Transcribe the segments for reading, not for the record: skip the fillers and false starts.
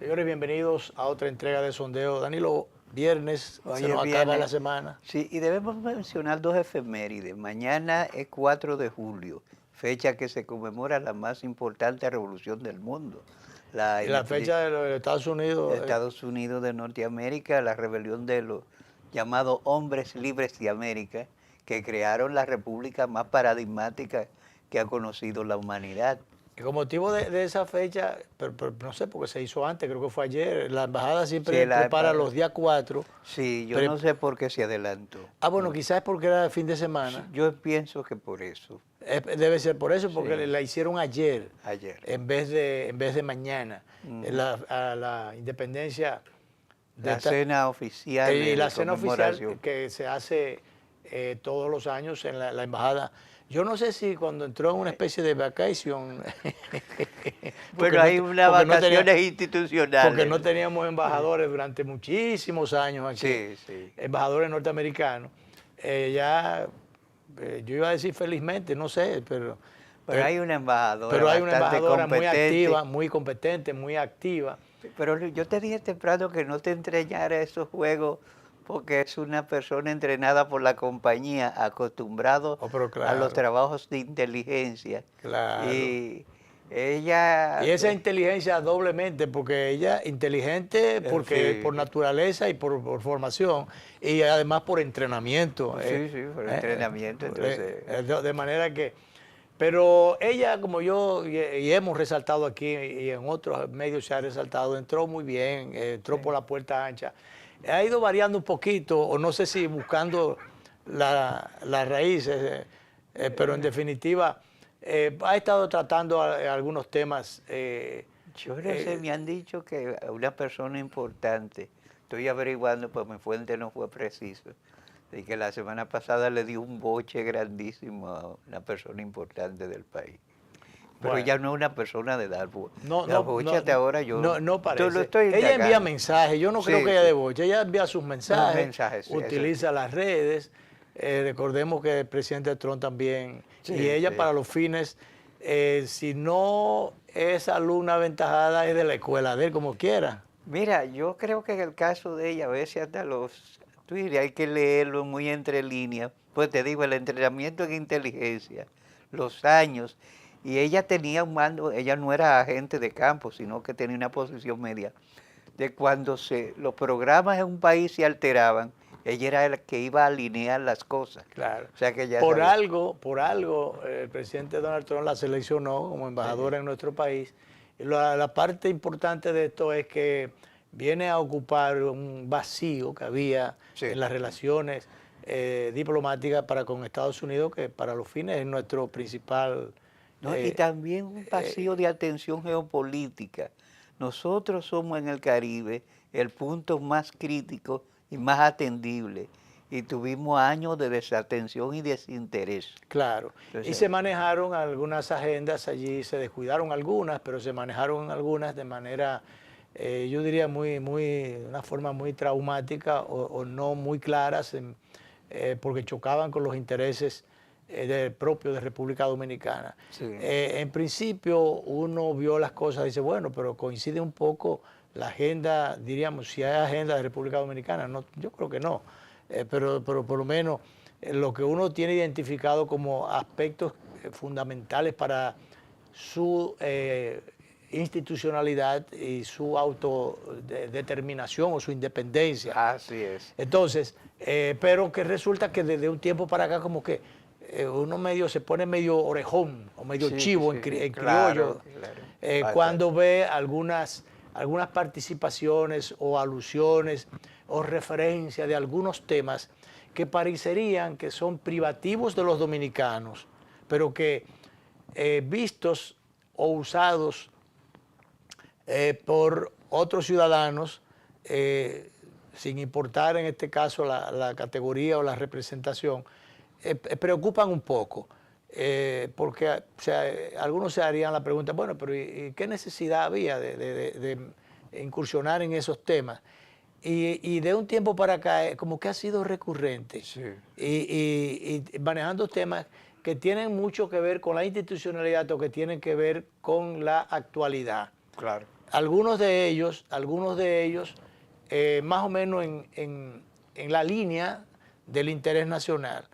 Señores, bienvenidos a otra entrega de Sondeo. Danilo, viernes, se nos acaba la semana. Sí, y debemos mencionar dos efemérides. Mañana es 4 de julio, fecha que se conmemora la más importante revolución del mundo. Y la fecha de los Estados Unidos. Estados Unidos de Norteamérica, la rebelión de los llamados Hombres Libres de América, que crearon la república más paradigmática que ha conocido la humanidad. Y con motivo de esa fecha, pero no sé, porque se hizo antes, creo que fue ayer, la embajada siempre prepara los días 4. Sí, yo no sé por qué se adelantó. Bueno, quizás porque era el fin de semana. Sí, yo pienso que por eso. Debe ser por eso, porque la hicieron ayer. Ayer. En vez de mañana. A la independencia. La cena oficial. Y la cena oficial que se hace todos los años en la embajada. Yo no sé si cuando entró en una especie de vacation. Pero hay unas vacaciones institucionales. Porque no teníamos embajadores durante muchísimos años aquí. Sí, sí. Embajadores norteamericanos. Yo iba a decir felizmente, no sé, pero hay una embajadora. Pero hay una embajadora muy activa, muy competente, muy activa. Pero yo te dije temprano que no te entreñara esos juegos, porque es una persona entrenada por la compañía, acostumbrado a los trabajos de inteligencia. Claro. Y ella... Y esa inteligencia doblemente, porque ella inteligente porque por naturaleza y por formación, y además por entrenamiento. Sí, por entrenamiento. Entonces... de manera que... Pero ella, como yo, y hemos resaltado aquí, y en otros medios se ha resaltado, entró muy bien, entró por la puerta ancha. Ha ido variando un poquito, o no sé si buscando las raíces, pero en definitiva ha estado tratando algunos temas. Yo no sé, me han dicho que una persona importante, estoy averiguando, pues mi fuente no fue preciso, de que la semana pasada le dio un boche grandísimo a una persona importante del país. Pero ella no es una persona de dar boche. Ahora yo... No parece. Ella envía mensajes, yo no creo que ella de boche. Ella envía sus mensajes, utiliza las redes. Recordemos que el presidente Trump también, y ella para los fines, si no es alumna aventajada, es de la escuela de él, como quiera. Mira, yo creo que en el caso de ella, a veces hasta hay que leerlo muy entre líneas. Pues te digo, el entrenamiento en inteligencia, los años... Y ella tenía un mando, ella no era agente de campo, sino que tenía una posición media. De cuando los programas en un país se alteraban, ella era la que iba a alinear las cosas. Claro. O sea que ella por algo, el presidente Donald Trump la seleccionó como embajadora en nuestro país. Y la parte importante de esto es que viene a ocupar un vacío que había en las relaciones diplomáticas con Estados Unidos, que para los fines es nuestro principal... y también un vacío de atención geopolítica. Nosotros somos en el Caribe el punto más crítico y más atendible. Y tuvimos años de desatención y desinterés. Claro. Entonces, y se manejaron algunas agendas allí, se descuidaron algunas, pero se manejaron algunas de manera, yo diría, una forma muy traumática o no muy claras, porque chocaban con los intereses propio de República Dominicana. Sí. En principio uno vio las cosas y dice, bueno, pero coincide un poco la agenda, diríamos, si hay agenda de República Dominicana, no, yo creo que no, pero por lo menos lo que uno tiene identificado como aspectos fundamentales para su institucionalidad y su autodeterminación o su independencia. Así es. Entonces, pero que resulta que desde un tiempo para acá como que uno se pone medio orejón o medio chivo en criollo, cuando ve algunas participaciones o alusiones o referencias de algunos temas que parecerían que son privativos de los dominicanos, pero que vistos o usados por otros ciudadanos, sin importar en este caso la categoría o la representación, preocupan un poco, porque algunos se harían la pregunta, bueno, pero ¿y qué necesidad había de incursionar en esos temas? Y de un tiempo para acá, como que ha sido recurrente, y manejando temas que tienen mucho que ver con la institucionalidad o que tienen que ver con la actualidad. Claro. algunos de ellos más o menos en la línea del interés nacional,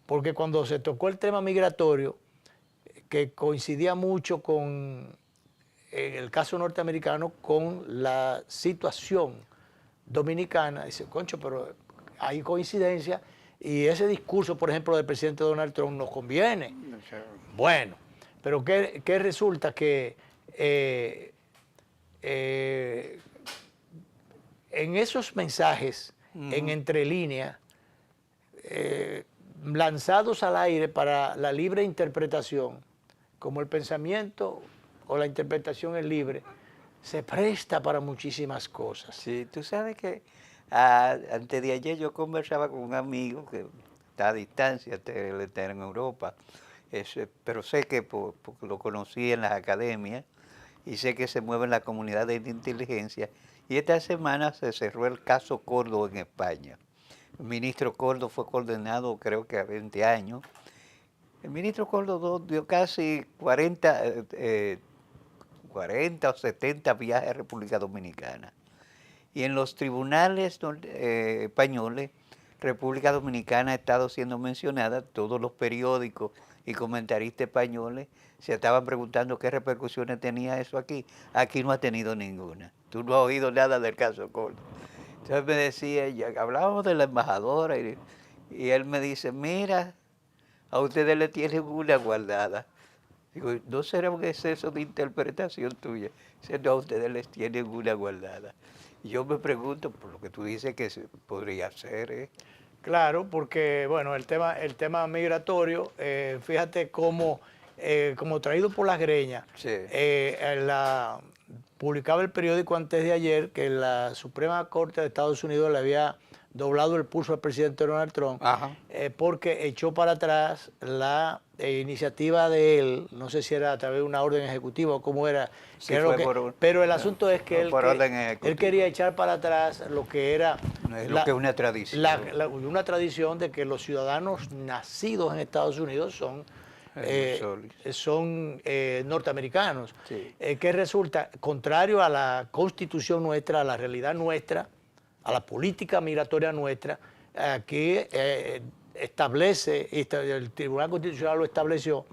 porque cuando se tocó el tema migratorio, que coincidía mucho con en el caso norteamericano con la situación dominicana, dice, concho, pero hay coincidencia y ese discurso, por ejemplo, del presidente Donald Trump nos conviene. Bueno, pero ¿qué resulta? Que en esos mensajes, en entre líneas, lanzados al aire para la libre interpretación, como el pensamiento o la interpretación es libre, se presta para muchísimas cosas. Sí, tú sabes que antes de ayer yo conversaba con un amigo que está a distancia, él está en Europa, pero sé que porque lo conocí en las academias y sé que se mueve en la comunidad de inteligencia, y esta semana se cerró el caso Coldo en España. El ministro Coldo fue condenado creo que a 20 años. El ministro Coldo dio casi 40 o 70 viajes a República Dominicana. Y en los tribunales españoles, República Dominicana ha estado siendo mencionada, todos los periódicos y comentaristas españoles se estaban preguntando qué repercusiones tenía eso aquí. Aquí no ha tenido ninguna. Tú no has oído nada del caso Coldo. Entonces me decía, hablábamos de la embajadora y él me dice, mira, a ustedes le tienen una guardada. Digo, ¿no será un exceso de interpretación tuya? Dice, no, a ustedes les tienen una guardada. Y yo me pregunto, por lo que tú dices que se podría ser, Claro, porque bueno, el tema migratorio, fíjate cómo, como traído por las greñas, sí. Publicaba el periódico antes de ayer que la Suprema Corte de Estados Unidos le había doblado el pulso al presidente Donald Trump, porque echó para atrás la iniciativa de él, no sé si era a través de una orden ejecutiva o cómo era, Sí, que era pero el asunto es que, él quería echar para atrás lo que era lo que es una tradición. Una tradición de que los ciudadanos nacidos en Estados Unidos son norteamericanos, sí. Que resulta contrario a la constitución nuestra, a la realidad nuestra, a la política migratoria nuestra, que establece, el Tribunal Constitucional lo estableció,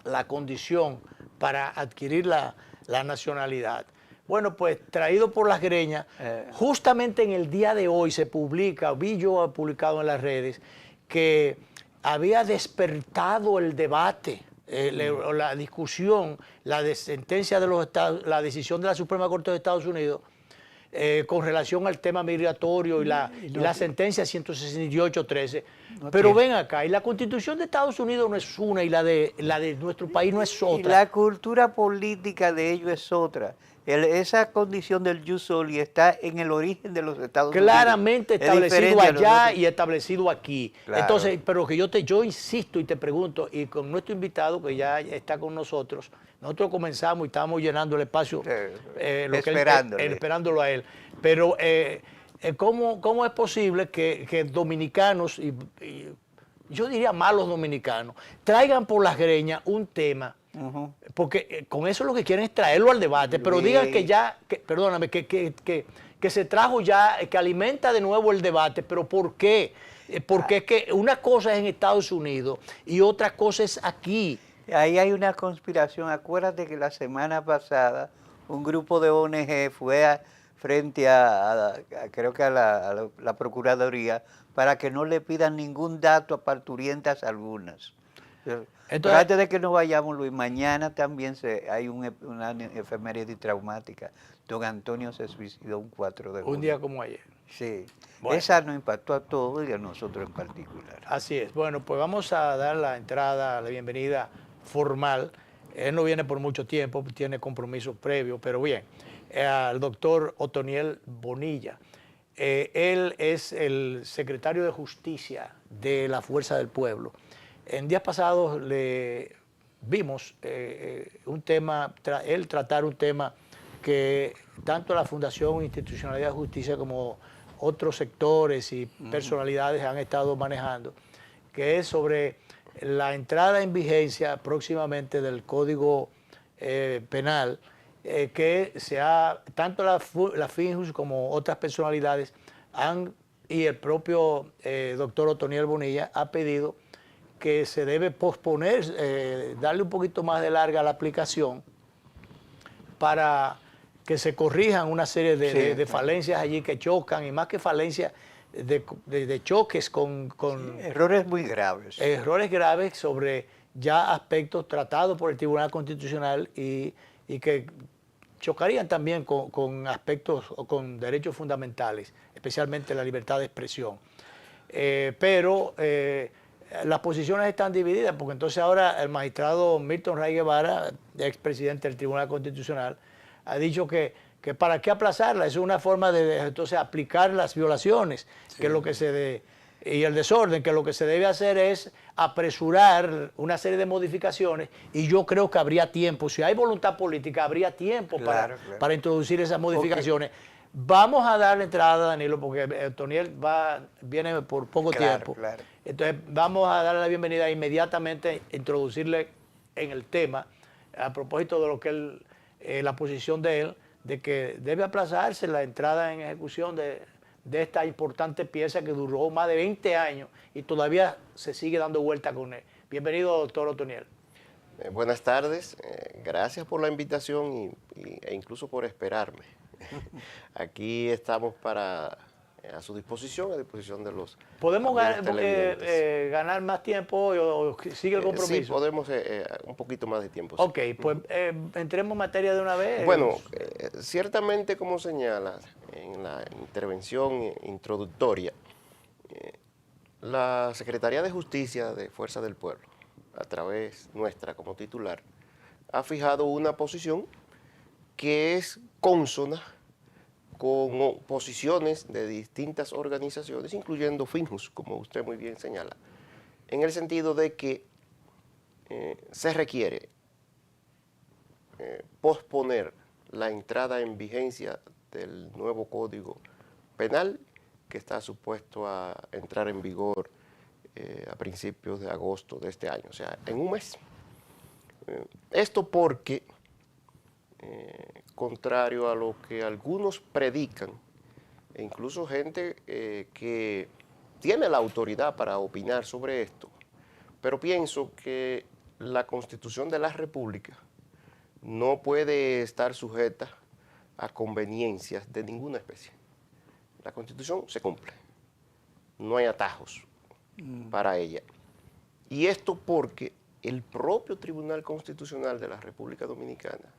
la condición para adquirir la nacionalidad. Bueno, pues traído por las greñas, justamente en el día de hoy se publica, vi yo publicado en las redes, que había despertado el debate, la discusión, la sentencia de los Estados, la decisión de la Suprema Corte de Estados Unidos con relación al tema migratorio y la sentencia 168-13. Pero ven acá, y la Constitución de Estados Unidos no es una y la de nuestro país no es otra. Y la cultura política de ellos es otra. Esa condición del jus soli está en el origen de los Estados Unidos. Claramente establecido allá y establecido aquí. Claro. Entonces, pero que yo insisto y te pregunto, y con nuestro invitado que ya está con nosotros, nosotros comenzamos y estábamos llenando el espacio esperándolo a él. Pero, ¿cómo es posible que dominicanos, y yo diría malos dominicanos, traigan por las greñas un tema? Porque con eso lo que quieren es traerlo al debate, pero digan que ya, perdóname, que se trajo ya, que alimenta de nuevo el debate, pero ¿por qué? Porque es que una cosa es en Estados Unidos y otra cosa es aquí. Ahí hay una conspiración. Acuérdate que la semana pasada un grupo de ONG fue frente creo que a la Procuraduría para que no le pidan ningún dato a parturientas algunas. Entonces, antes de que nos vayamos, Luis, mañana también hay una efeméride traumática. Don Antonio se suicidó un 4 de julio. Un día como ayer. Sí. Bueno. Esa nos impactó a todos y a nosotros en particular. Así es. Bueno, pues vamos a dar la entrada, la bienvenida formal. Él no viene por mucho tiempo, tiene compromisos previos, pero bien, al doctor Otoniel Bonilla. Él es el secretario de Justicia de la Fuerza del Pueblo. En días pasados le vimos él tratar un tema que tanto la Fundación Institucionalidad de Justicia como otros sectores y personalidades han estado manejando, que es sobre la entrada en vigencia próximamente del Código Penal que tanto la FINJUS como otras personalidades y el propio doctor Otoniel Bonilla ha pedido que se debe posponer, darle un poquito más de larga a la aplicación para que se corrijan una serie de falencias allí que chocan, y más que falencias, de choques con errores muy graves. Errores graves sobre ya aspectos tratados por el Tribunal Constitucional y que chocarían también con aspectos o con derechos fundamentales, especialmente la libertad de expresión. Pero las posiciones están divididas, porque entonces ahora el magistrado Milton Ray Guevara, expresidente del Tribunal Constitucional, ha dicho que para qué aplazarla, es una forma de entonces aplicar las violaciones, sí, que es lo que y el desorden, que lo que se debe hacer es apresurar una serie de modificaciones, y yo creo que habría tiempo, si hay voluntad política, habría tiempo para introducir esas modificaciones. Okay. Vamos a darle entrada, Danilo, porque Toniel viene por poco tiempo. Claro. Entonces vamos a darle la bienvenida inmediatamente, introducirle en el tema, a propósito de lo que la posición de él, de que debe aplazarse la entrada en ejecución de esta importante pieza que duró más de 20 años y todavía se sigue dando vuelta con él. Bienvenido, doctor Otoniel. Buenas tardes, gracias por la invitación e incluso por esperarme. Aquí estamos a su disposición, a disposición de los... ¿Podemos ganar más tiempo o sigue el compromiso? Sí, podemos un poquito más de tiempo. Ok, sí. Pues entremos en materia de una vez. Bueno, ciertamente, como señala en la intervención introductoria, la Secretaría de Justicia de Fuerza del Pueblo, a través nuestra como titular, ha fijado una posición que es consona con posiciones de distintas organizaciones, incluyendo FINJUS, como usted muy bien señala, en el sentido de que se requiere posponer la entrada en vigencia del nuevo Código Penal, que está supuesto a entrar en vigor a principios de agosto de este año, o sea, en un mes. Esto porque, contrario a lo que algunos predican, e incluso gente que tiene la autoridad para opinar sobre esto, pero pienso que la Constitución de la República no puede estar sujeta a conveniencias de ninguna especie. La Constitución se cumple, no hay atajos para ella. Y esto porque el propio Tribunal Constitucional de la República Dominicana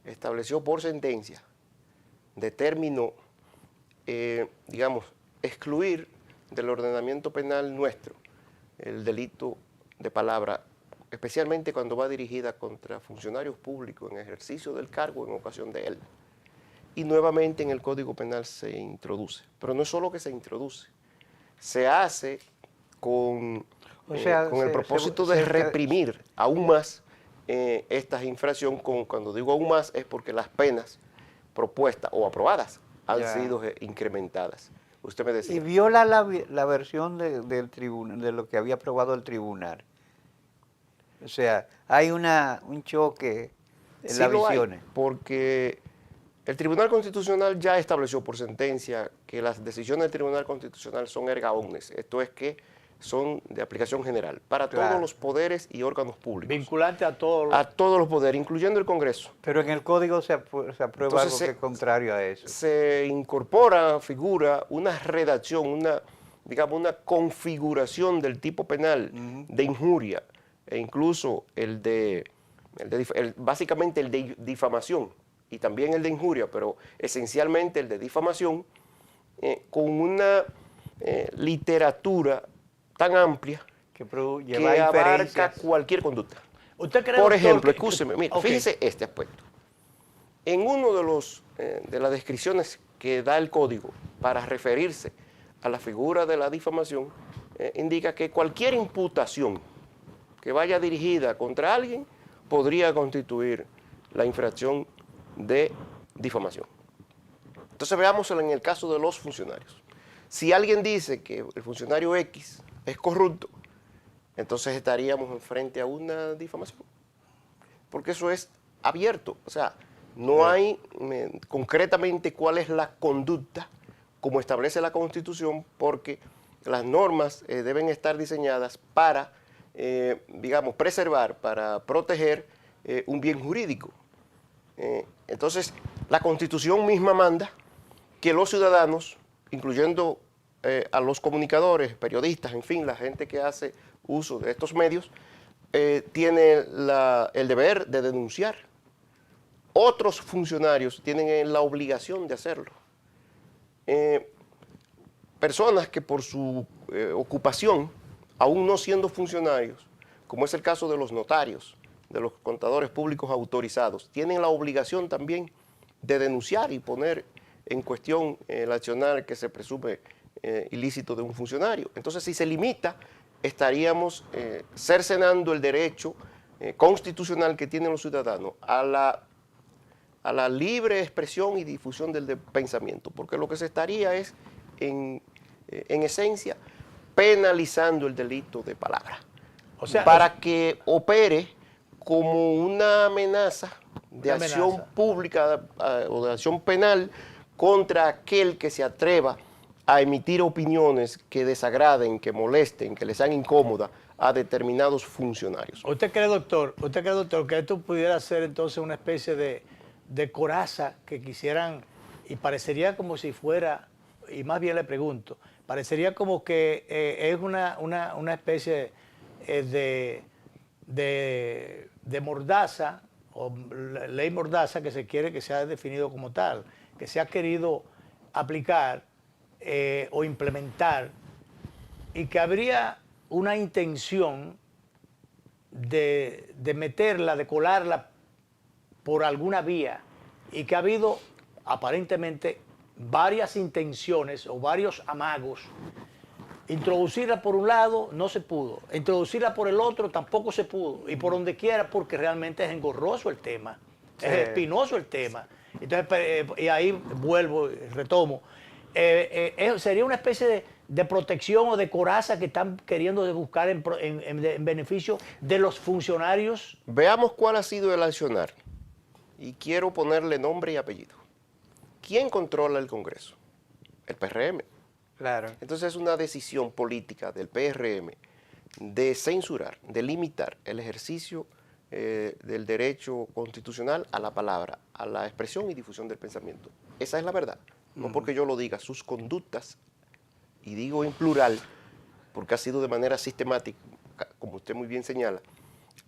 estableció por sentencia, determinó, digamos, excluir del ordenamiento penal nuestro el delito de palabra, especialmente cuando va dirigida contra funcionarios públicos en ejercicio del cargo en ocasión de él. Y nuevamente en el Código Penal se introduce. Pero no es solo que se introduce, se hace con el propósito de reprimir aún más estas infracciones. Cuando digo aún más es porque las penas propuestas o aprobadas han sido incrementadas. Usted me decía. Y viola la versión del tribunal, de lo que había aprobado el tribunal. O sea, hay un choque en las visiones. Porque el Tribunal Constitucional ya estableció por sentencia que las decisiones del Tribunal Constitucional son erga omnes, esto es que son de aplicación general para todos los poderes y órganos públicos. Vinculante a todos los poderes, incluyendo el Congreso. Pero en el Código se aprueba algo que es contrario a eso. Se incorpora, figura una redacción, digamos, una configuración del tipo penal de injuria, e incluso básicamente el de difamación, y también el de injuria, pero esencialmente el de difamación, con una literatura tan amplia que abarca cualquier conducta. ¿Usted cree, por ejemplo, escúcheme, mira, fíjese este aspecto. En uno de las descripciones que da el código para referirse a la figura de la difamación, indica que cualquier imputación que vaya dirigida contra alguien podría constituir la infracción de difamación. Entonces veámoslo en el caso de los funcionarios. Si alguien dice que el funcionario X es corrupto, entonces estaríamos frente a una difamación, porque eso es abierto. O sea, No hay concretamente cuál es la conducta como establece la Constitución, porque las normas deben estar diseñadas para, digamos, preservar, para proteger un bien jurídico. Entonces, la Constitución misma manda que los ciudadanos, incluyendo a los comunicadores, periodistas, en fin, la gente que hace uso de estos medios, tiene el deber de denunciar. Otros funcionarios tienen la obligación de hacerlo. Personas que por su ocupación, aún no siendo funcionarios, como es el caso de los notarios, de los contadores públicos autorizados, tienen la obligación también de denunciar y poner en cuestión el accionar que se presume ilícito de un funcionario. Entonces, si se limita, estaríamos cercenando el derecho constitucional que tienen los ciudadanos a la libre expresión y difusión del pensamiento, porque lo que se estaría es, en esencia, penalizando el delito de palabra, para que opere como una amenaza de acción pública o de acción penal contra aquel que se atreva a emitir opiniones que desagraden, que molesten, que les sean incómodas a determinados funcionarios. ¿Usted cree, doctor, que esto pudiera ser entonces una especie de coraza que quisieran, y parecería como si fuera, y más bien le pregunto, parecería como que es una especie de mordaza, o ley mordaza, que se quiere que sea definido como tal, que se ha querido aplicar o implementar, y que habría una intención de meterla, de colarla por alguna vía, y que ha habido aparentemente varias intenciones o varios amagos. Introducirla por un lado no se pudo, introducirla por el otro tampoco se pudo, y por donde quiera, porque realmente es engorroso el tema, es espinoso el tema. Entonces, y ahí vuelvo, retomo, sería una especie de protección o de coraza que están queriendo buscar en beneficio de los funcionarios. Veamos cuál ha sido el accionar, y quiero ponerle nombre y apellido. ¿Quién controla el Congreso? El PRM. Claro. Entonces es una decisión política del PRM de censurar, de limitar el ejercicio del derecho constitucional a la palabra, a la expresión y difusión del pensamiento. Esa es la verdad. No porque yo lo diga, sus conductas, y digo en plural, porque ha sido de manera sistemática, como usted muy bien señala,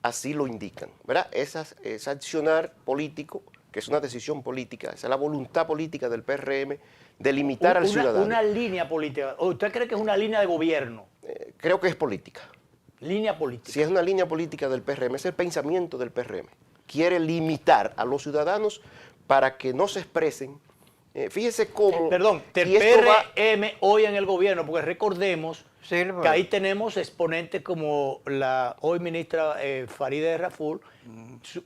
así lo indican, ¿verdad? Ese accionar político, que es una decisión política, esa es la voluntad política del PRM de limitar al ciudadano. Una línea política. ¿Usted cree que es una línea de gobierno? Creo que es política. Línea política. Si es una línea política del PRM, es el pensamiento del PRM. Quiere limitar a los ciudadanos para que no se expresen. Fíjese cómo... Perdón, del PRM hoy en el gobierno, porque recordemos que ahí tenemos exponentes como la hoy ministra Farideh Raful,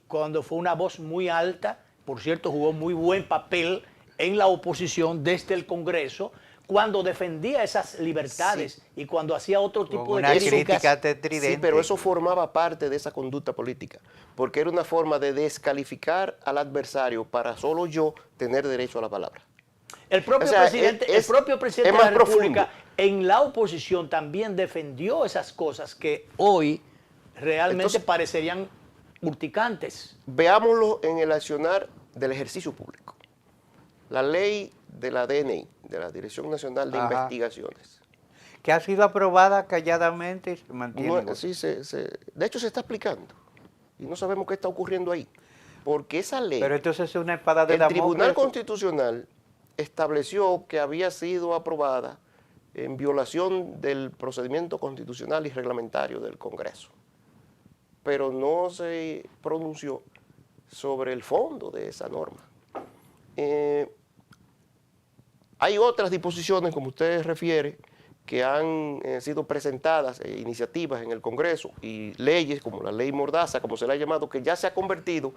cuando fue una voz muy alta, por cierto, jugó muy buen papel en la oposición desde el Congreso, cuando defendía esas libertades y cuando hacía otro tipo de crítica tetridente. Sí, pero eso formaba parte de esa conducta política, porque era una forma de descalificar al adversario para solo yo tener derecho a la palabra. El propio presidente, el propio presidente de la República en la oposición también defendió esas cosas que hoy realmente parecerían urticantes. Veámoslo en el accionar del ejercicio público. La ley de la DNI, de la Dirección Nacional de Investigaciones, que ha sido aprobada calladamente y se mantiene. De hecho, se está aplicando y no sabemos qué está ocurriendo ahí, porque esa ley... Pero entonces es una espada de Damocles. El Tribunal Constitucional estableció que había sido aprobada en violación del procedimiento constitucional y reglamentario del Congreso, pero no se pronunció sobre el fondo de esa norma. Hay otras disposiciones, como usted refiere, que han sido presentadas, iniciativas en el Congreso, y leyes como la ley Mordaza, como se le ha llamado, que ya se ha convertido.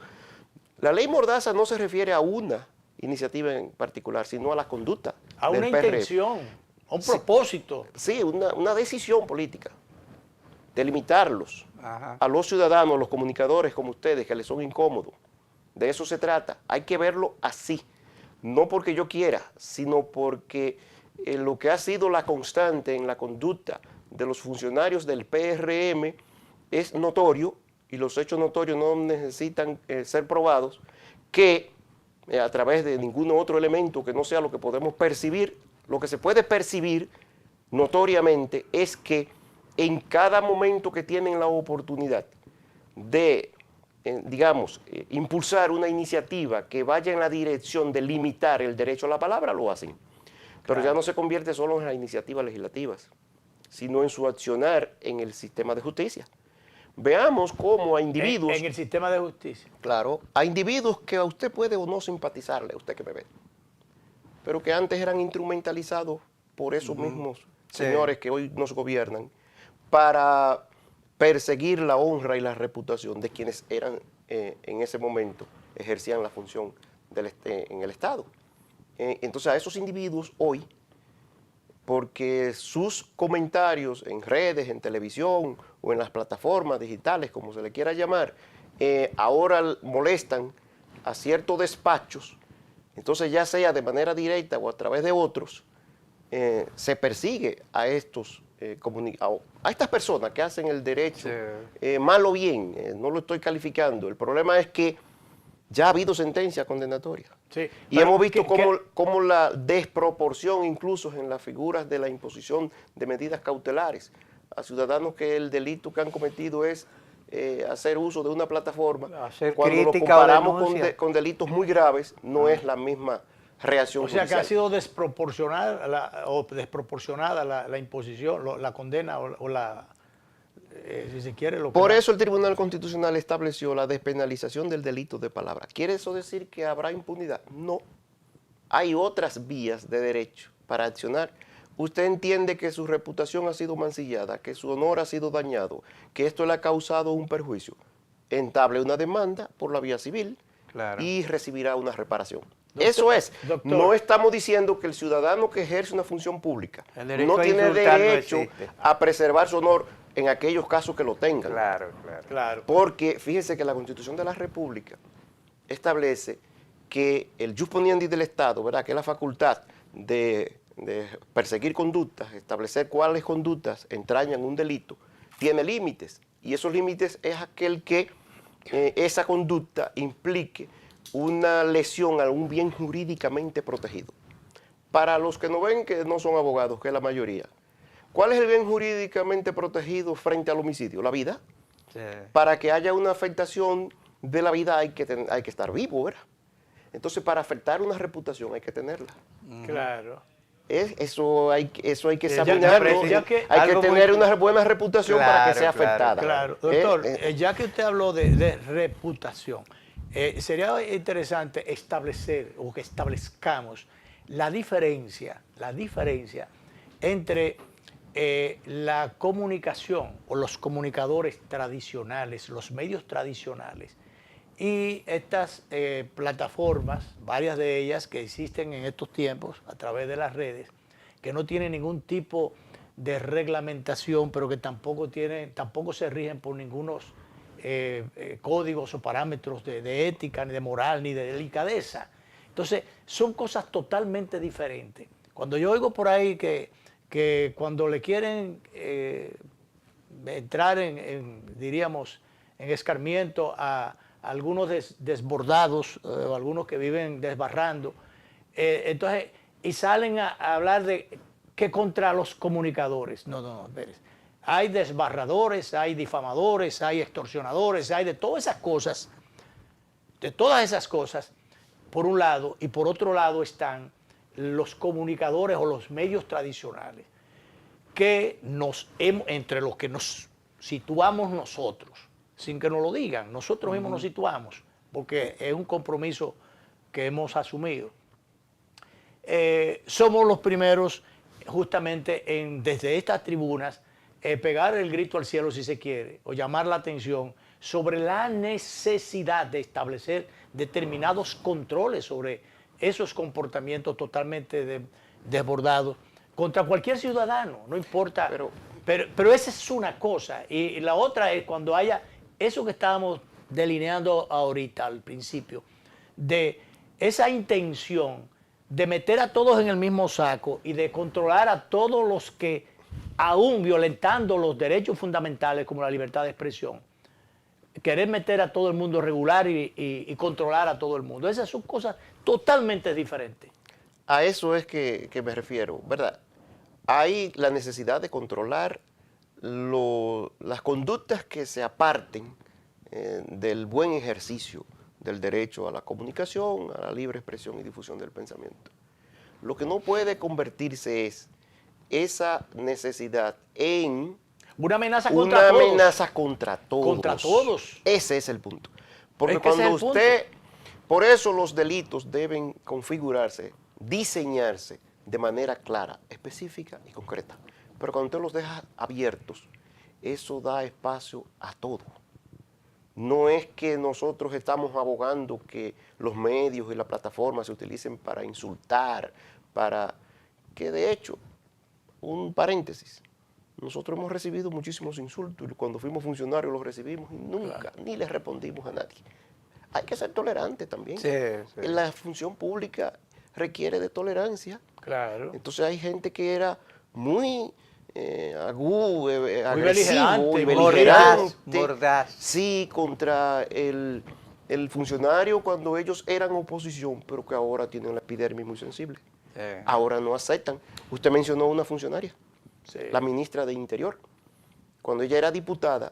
La ley Mordaza no se refiere a una iniciativa en particular, sino a la conducta. A una intención, a un propósito. Sí, una decisión política de limitarlos a los ciudadanos, los comunicadores como ustedes, que les son incómodos, De eso se trata. Hay que verlo así. No porque yo quiera, sino porque lo que ha sido la constante en la conducta de los funcionarios del PRM es notorio, y los hechos notorios no necesitan ser probados, que a través de ningún otro elemento que no sea lo que podemos percibir, lo que se puede percibir notoriamente es que en cada momento que tienen la oportunidad de, digamos, impulsar una iniciativa que vaya en la dirección de limitar el derecho a la palabra, lo hacen. Pero ya no se convierte solo en las iniciativas legislativas, sino en su accionar en el sistema de justicia. Veamos cómo a individuos... En el sistema de justicia. Claro, a individuos que a usted puede o no simpatizarle, usted que me ve, pero que antes eran instrumentalizados por esos mismos señores que hoy nos gobiernan para perseguir la honra y la reputación de quienes eran en ese momento, ejercían la función en el Estado. Entonces a esos individuos hoy, porque sus comentarios en redes, en televisión o en las plataformas digitales, como se le quiera llamar, ahora molestan a ciertos despachos, entonces ya sea de manera directa o a través de otros, se persigue a estos a estas personas que hacen el derecho, mal o bien, no lo estoy calificando. El problema es que ya ha habido sentencia condenatoria. Sí, y hemos visto cómo la desproporción incluso en las figuras de la imposición de medidas cautelares a ciudadanos que el delito que han cometido es hacer uso de una plataforma. Hacer cuando lo crítica o comparamos denuncia. con delitos muy graves, no es la misma reacción O sea, judicial. que ha sido desproporcionada la imposición, la condena o la, si se quiere, lo que... Por eso el Tribunal Constitucional estableció la despenalización del delito de palabra. ¿Quiere eso decir que habrá impunidad? No. Hay otras vías de derecho para accionar. Usted entiende que su reputación ha sido mancillada, que su honor ha sido dañado, que esto le ha causado un perjuicio. Entable una demanda por la vía civil y recibirá una reparación. Eso es. Doctor, no estamos diciendo que el ciudadano que ejerce una función pública no tiene derecho a preservar su honor en aquellos casos que lo tengan. Claro. Porque fíjese que la Constitución de la República establece que el jus poniendi del Estado, ¿verdad?, que es la facultad de perseguir conductas, establecer cuáles conductas entrañan un delito, tiene límites. Y esos límites es aquel que esa conducta implique una lesión a un bien jurídicamente protegido. Para los que no ven, que no son abogados, que es la mayoría, ¿cuál es el bien jurídicamente protegido frente al homicidio? La vida. Sí. Para que haya una afectación de la vida hay que estar vivo, ¿verdad? Entonces, para afectar una reputación hay que tenerla. Claro. Eso hay que examinarlo. Hay que tener una buena reputación para que sea afectada. Claro, doctor, ya que usted habló de reputación, sería interesante establecer o que establezcamos la diferencia entre la comunicación o los comunicadores tradicionales, los medios tradicionales y estas plataformas, varias de ellas que existen en estos tiempos a través de las redes, que no tienen ningún tipo de reglamentación, pero que tampoco se rigen por ningunos códigos o parámetros de ética, ni de moral, ni de delicadeza. Entonces, son cosas totalmente diferentes. Cuando yo oigo por ahí que cuando le quieren entrar diríamos, en escarmiento a algunos desbordados, algunos que viven desbarrando, entonces, y salen a hablar de que contra los comunicadores. No, espérese. Hay desbarradores, hay difamadores, hay extorsionadores, hay de todas esas cosas, por un lado, y por otro lado están los comunicadores o los medios tradicionales, que entre los que nos situamos nosotros, sin que nos lo digan, nosotros mismos nos situamos, porque es un compromiso que hemos asumido. Somos los primeros, justamente, desde estas tribunas, pegar el grito al cielo, si se quiere, o llamar la atención sobre la necesidad de establecer determinados controles sobre esos comportamientos totalmente desbordados contra cualquier ciudadano, no importa. Pero esa es una cosa. Y la otra es cuando haya eso que estábamos delineando ahorita al principio, de esa intención de meter a todos en el mismo saco y de controlar a todos los que, aún violentando los derechos fundamentales como la libertad de expresión, querer meter a todo el mundo regular y controlar a todo el mundo. Esas son cosas totalmente diferentes. A eso es que me refiero, ¿verdad? Hay la necesidad de controlar las conductas que se aparten del buen ejercicio del derecho a la comunicación, a la libre expresión y difusión del pensamiento. Lo que no puede convertirse es esa necesidad en una amenaza contra todos. Una amenaza contra todos. Contra todos. Ese es el punto. Porque cuando usted, por eso los delitos deben configurarse, diseñarse de manera clara, específica y concreta. Pero cuando usted los deja abiertos, eso da espacio a todo. No es que nosotros estamos abogando que los medios y las plataformas se utilicen para insultar, para que de hecho, un paréntesis, nosotros hemos recibido muchísimos insultos y cuando fuimos funcionarios los recibimos y nunca, ni les respondimos a nadie. Hay que ser tolerante también. Sí, sí. La función pública requiere de tolerancia. Claro. Entonces hay gente que era muy agudo, agresivo, mordaz. Sí, contra el funcionario cuando ellos eran oposición, pero que ahora tienen la epidermis muy sensible. Sí. Ahora no aceptan. Usted mencionó una funcionaria, Sí. la ministra de Interior. Cuando ella era diputada,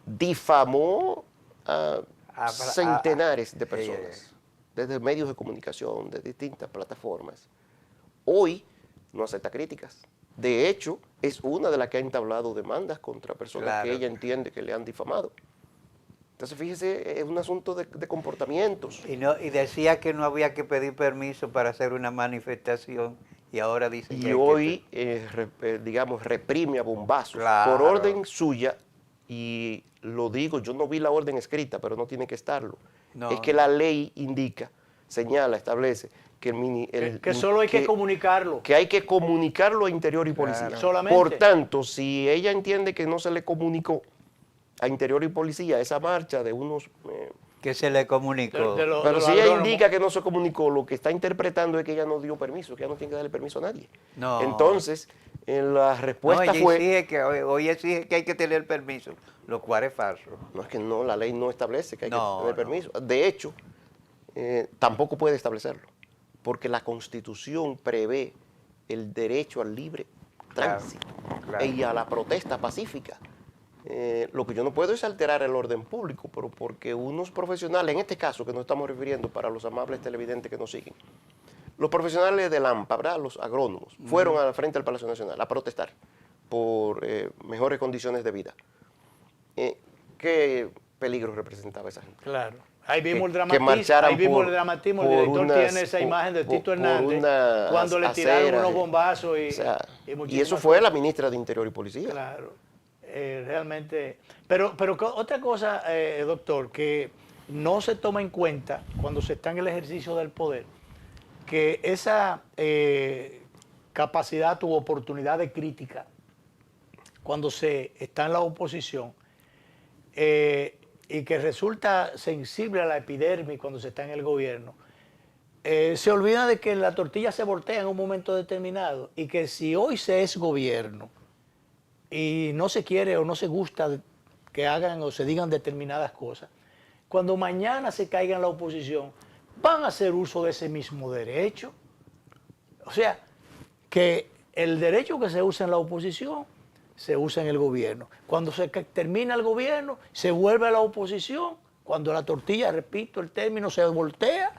difamó a centenares de personas, desde medios de comunicación, de distintas plataformas. Hoy no acepta críticas. De hecho, es una de las que ha entablado demandas contra personas que ella entiende que le han difamado. Entonces, fíjese, es un asunto de comportamientos. Y decía que no había que pedir permiso para hacer una manifestación y ahora dice que hoy, digamos, reprime a bombazos por orden suya, y lo digo, yo no vi la orden escrita, pero no tiene que estarlo. No, es que la ley indica, señala, establece que que solo hay que comunicarlo. Que hay que comunicarlo a Interior y Policía. Solamente. Por tanto, si ella entiende que no se le comunicó a Interior y Policía esa marcha de unos... que se le comunicó. Pero si ella indica que no se comunicó, lo que está interpretando es que ella no dio permiso, que ella no tiene que darle permiso a nadie. No. Entonces, la respuesta fue... Hoy exige que hay que tener permiso, lo cual es falso. No, es que no, la ley no establece que hay que tener permiso. De hecho, tampoco puede establecerlo, porque la Constitución prevé el derecho al libre tránsito y a la protesta pacífica. Lo que yo no puedo es alterar el orden público, pero porque unos profesionales, en este caso que nos estamos refiriendo para los amables televidentes que nos siguen, los profesionales de AMPA, ¿verdad? Los agrónomos, fueron al frente del Palacio Nacional a protestar por mejores condiciones de vida. ¿Qué peligro representaba esa gente? Claro. Ahí vimos el dramatismo, el director tiene esa imagen de Tito Hernández cuando le tiraron unos bombazos y eso fue la ministra de Interior y Policía. Claro. Realmente, pero otra cosa, doctor, que no se toma en cuenta cuando se está en el ejercicio del poder, que esa capacidad u oportunidad de crítica cuando se está en la oposición y que resulta sensible a la epidermis cuando se está en el gobierno, se olvida de que la tortilla se voltea en un momento determinado y que si hoy se es gobierno y no se quiere o no se gusta que hagan o se digan determinadas cosas, cuando mañana se caiga en la oposición, van a hacer uso de ese mismo derecho. O sea, que el derecho que se usa en la oposición, se usa en el gobierno. Cuando se termina el gobierno, se vuelve a la oposición. Cuando la tortilla, repito el término, se voltea,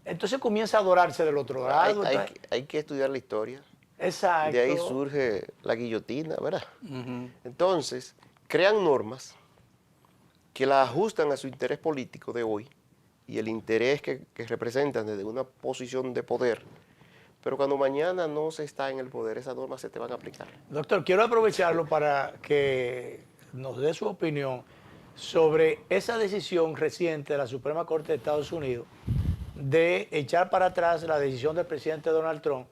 entonces comienza a adorarse del otro lado. Hay que estudiar la historia. Exacto. De ahí surge la guillotina, ¿verdad? Entonces, crean normas que la ajustan a su interés político de hoy y el interés que representan desde una posición de poder. Pero cuando mañana no se está en el poder, esas normas se te van a aplicar. Doctor, quiero aprovecharlo para que nos dé su opinión sobre esa decisión reciente de la Suprema Corte de Estados Unidos de echar para atrás la decisión del presidente Donald Trump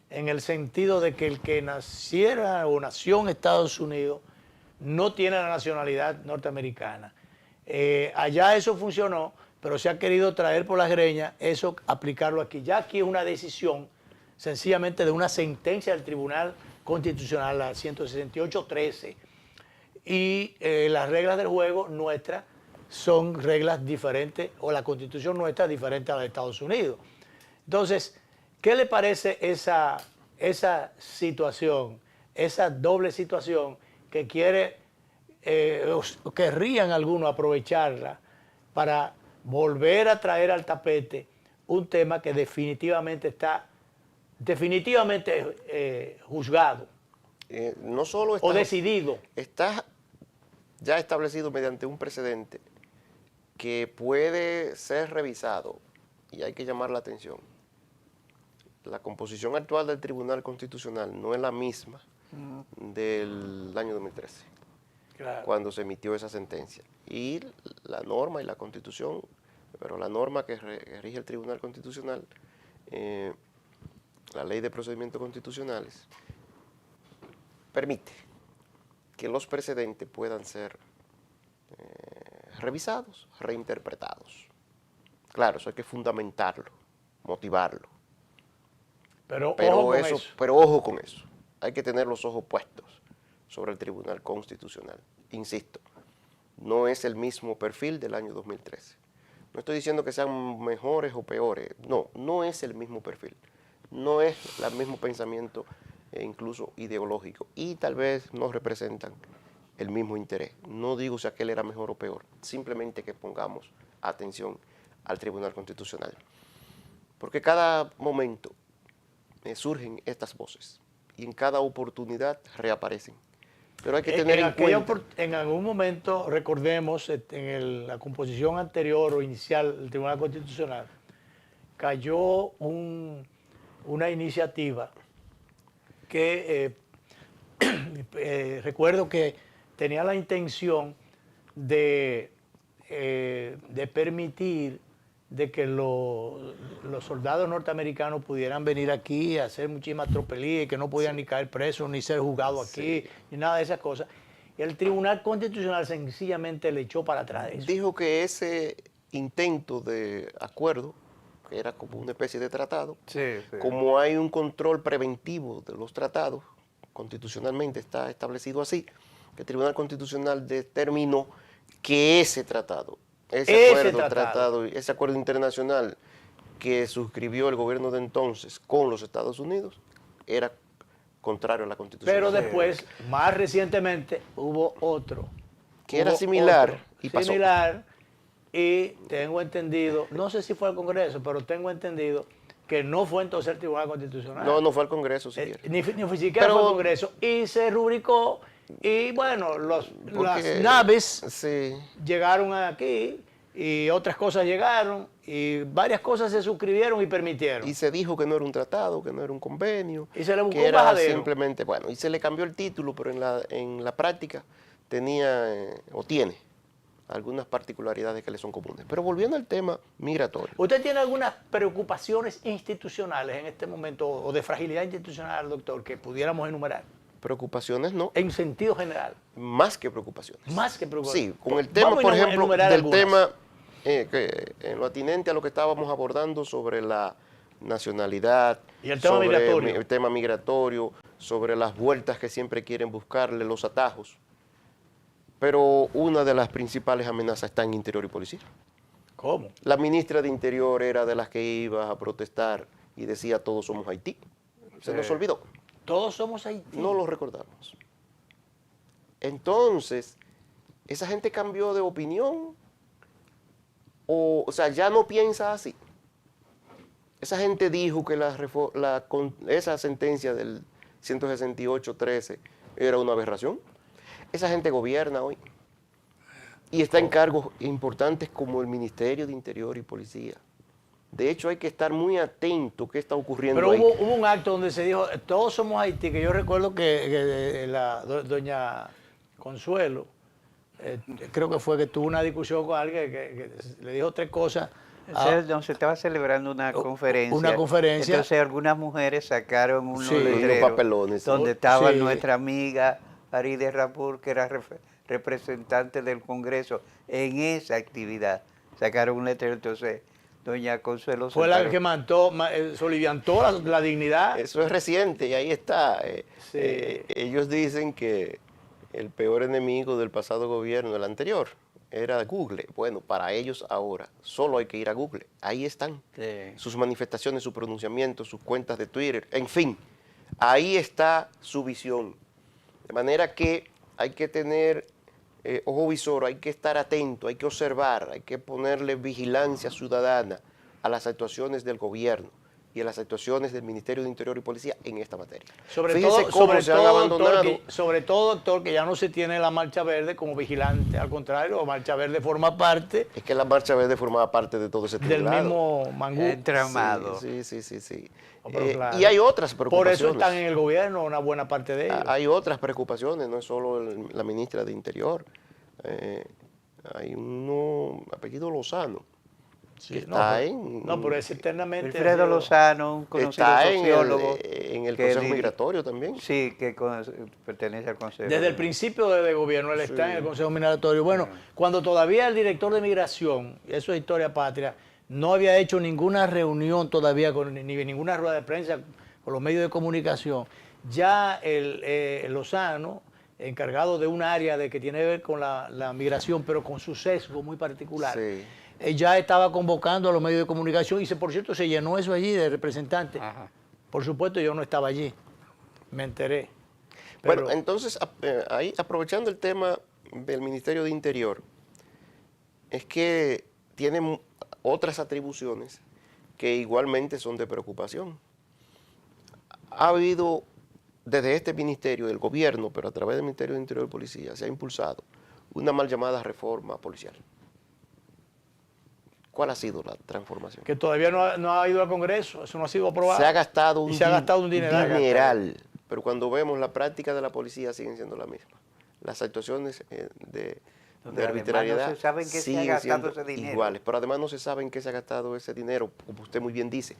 en el sentido de que el que naciera o nació en Estados Unidos no tiene la nacionalidad norteamericana. Allá eso funcionó, pero se ha querido traer por las greñas eso, aplicarlo aquí. Ya aquí es una decisión sencillamente de una sentencia del Tribunal Constitucional, la 168-13, y las reglas del juego nuestras son reglas diferentes, o la Constitución nuestra es diferente a la de Estados Unidos. Entonces, ¿qué le parece esa situación, esa doble situación que querrían algunos aprovecharla para volver a traer al tapete un tema que definitivamente está juzgado No solo o decidido? está ya establecido mediante un precedente que puede ser revisado, y hay que llamar la atención. La composición actual del Tribunal Constitucional no es la misma del año 2013, Claro. cuando se emitió esa sentencia. Y la norma y la Constitución, pero la norma que rige el Tribunal Constitucional, la Ley de Procedimientos Constitucionales, permite que los precedentes puedan ser revisados, reinterpretados. Claro, eso hay que fundamentarlo, motivarlo. Pero ojo con eso. Pero ojo con eso. Hay que tener los ojos puestos sobre el Tribunal Constitucional. Insisto, no es el mismo perfil del año 2013. No estoy diciendo que sean mejores o peores. No, no es el mismo perfil. No es el mismo pensamiento, incluso ideológico. Y tal vez no representan el mismo interés. No digo si aquel era mejor o peor. Simplemente que pongamos atención al Tribunal Constitucional. Porque cada momento surgen estas voces y en cada oportunidad reaparecen. Pero hay que tener en cuenta. En algún momento, recordemos, la composición anterior o inicial del Tribunal Constitucional, cayó una iniciativa que recuerdo que tenía la intención de permitir de que los soldados norteamericanos pudieran venir aquí a hacer muchísimas tropelías y que no podían ni caer presos, ni ser juzgados aquí, ni nada de esas cosas. Y el Tribunal Constitucional sencillamente le echó para atrás eso. Dijo que ese intento de acuerdo, que era como una especie de tratado, como hay un control preventivo de los tratados, constitucionalmente está establecido así, que el Tribunal Constitucional determinó que ese tratado, ese acuerdo internacional que suscribió el gobierno de entonces con los Estados Unidos era contrario a la Constitución. Pero después, más recientemente, hubo otro. Que era similar y pasó. Similar, y tengo entendido, no sé si fue al Congreso, pero tengo entendido que no fue entonces el Tribunal Constitucional. No fue al Congreso siquiera. Ni siquiera fue al Congreso. Y se rubricó, y bueno, las naves llegaron aquí, y otras cosas llegaron, y varias cosas se suscribieron y permitieron. Y se dijo que no era un tratado, que no era un convenio. Y se le buscó que un bajadero. Simplemente, bueno, y se le cambió el título, pero en la práctica tenía o tiene algunas particularidades que le son comunes. Pero volviendo al tema migratorio. ¿Usted tiene algunas preocupaciones institucionales en este momento, o de fragilidad institucional, doctor, que pudiéramos enumerar? Preocupaciones no. En sentido general. Más que preocupaciones. Más que preocupaciones. Sí, con el tema, por ejemplo, del tema, en lo atinente a lo que estábamos abordando sobre la nacionalidad, y el tema migratorio. El tema migratorio, sobre las vueltas que siempre quieren buscarle, los atajos. Pero una de las principales amenazas está en Interior y Policía. ¿Cómo? La ministra de Interior era de las que iba a protestar y decía todos somos Haití. Se nos olvidó. Todos somos Haití. No lo recordamos. Entonces, esa gente cambió de opinión o sea, ya no piensa así. Esa gente dijo que esa sentencia del 168-13 era una aberración. Esa gente gobierna hoy y está en cargos importantes como el Ministerio de Interior y Policía. De hecho, hay que estar muy atento a qué está ocurriendo. Pero ahí. Hubo un acto donde se dijo, todos somos Haití, que yo recuerdo que doña Consuelo, creo que fue que tuvo una discusión con alguien que le dijo tres cosas. Se estaba celebrando una conferencia. Una conferencia. Entonces algunas mujeres sacaron unos letreros, papelones donde estaba Sí. nuestra amiga Faride Rapur, que era representantes del Congreso en esa actividad. Sacaron un letrero, entonces doña Consuelo fue la que soliviantó la dignidad. Eso es reciente y ahí está. Sí. Ellos dicen que el peor enemigo del pasado gobierno, el anterior, era Google. Bueno, para ellos ahora solo hay que ir a Google. Ahí están sus manifestaciones, sus pronunciamientos, sus cuentas de Twitter, en fin. Ahí está su visión. De manera que hay que tener ojo visor, hay que estar atento, hay que observar, hay que ponerle vigilancia ciudadana a las actuaciones del gobierno y a las actuaciones del Ministerio de Interior y Policía en esta materia. Sobre todo, doctor, que ya no se tiene la Marcha Verde como vigilante, al contrario, la Marcha Verde forma parte... Es que la Marcha Verde formaba parte de todo ese del mismo mangú. Entramado. Sí. Claro. Y hay otras preocupaciones. Por eso están en el gobierno una buena parte de ellos. Hay otras preocupaciones, no es solo la ministra de Interior. Hay uno, apellido Lozano, sí, que está pero es eternamente... Alfredo Lozano, un conocido sociólogo. En el Consejo Migratorio también. Sí, que pertenece al Consejo. Desde el principio del gobierno él está en el Consejo Migratorio. Bueno, cuando todavía el director de Migración, y eso es historia patria, no había hecho ninguna reunión todavía, ni ninguna rueda de prensa con los medios de comunicación, ya el Lozano, encargado de un área que tiene que ver con la migración, pero con su sesgo muy particular, ya estaba convocando a los medios de comunicación y, por cierto, se llenó eso allí de representantes. Ajá. Por supuesto, yo no estaba allí, me enteré. Bueno, entonces, ahí aprovechando el tema del Ministerio de Interior, es que tiene otras atribuciones que igualmente son de preocupación. Ha habido, desde este ministerio, del gobierno, pero a través del Ministerio de Interior y Policía, se ha impulsado una mal llamada reforma policial. ¿Cuál ha sido la transformación? Que todavía no ha ido al Congreso, eso no ha sido aprobado. Se ha gastado un dineral. Pero cuando vemos la práctica de la policía siguen siendo la misma. Las actuaciones de arbitrariedad no se sabe en qué se ha gastado ese dinero. Iguales, pero además no se sabe en qué se ha gastado ese dinero, como usted muy bien dice.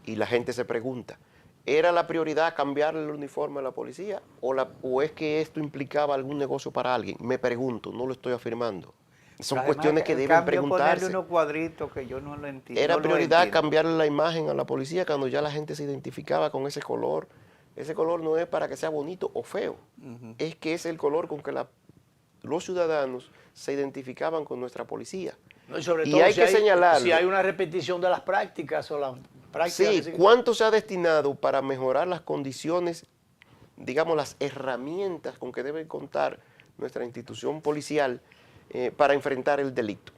Y la gente se pregunta, ¿era la prioridad cambiar el uniforme a la policía o es que esto implicaba algún negocio para alguien? Me pregunto, no lo estoy afirmando. Son cuestiones que deben preguntarse. Ponerle unos cuadritos que yo no lo entiendo. ¿Era prioridad cambiarle la imagen a la policía cuando ya la gente se identificaba con ese color? Ese color no es para que sea bonito o feo, es que es el color con que los ciudadanos se identificaban con nuestra policía. No, y sobre todo hay que señalarlo. Si hay una repetición de las prácticas o las prácticas... Sí, ¿cuánto se ha destinado para mejorar las condiciones, digamos, las herramientas con que debe contar nuestra institución policial para enfrentar el delito?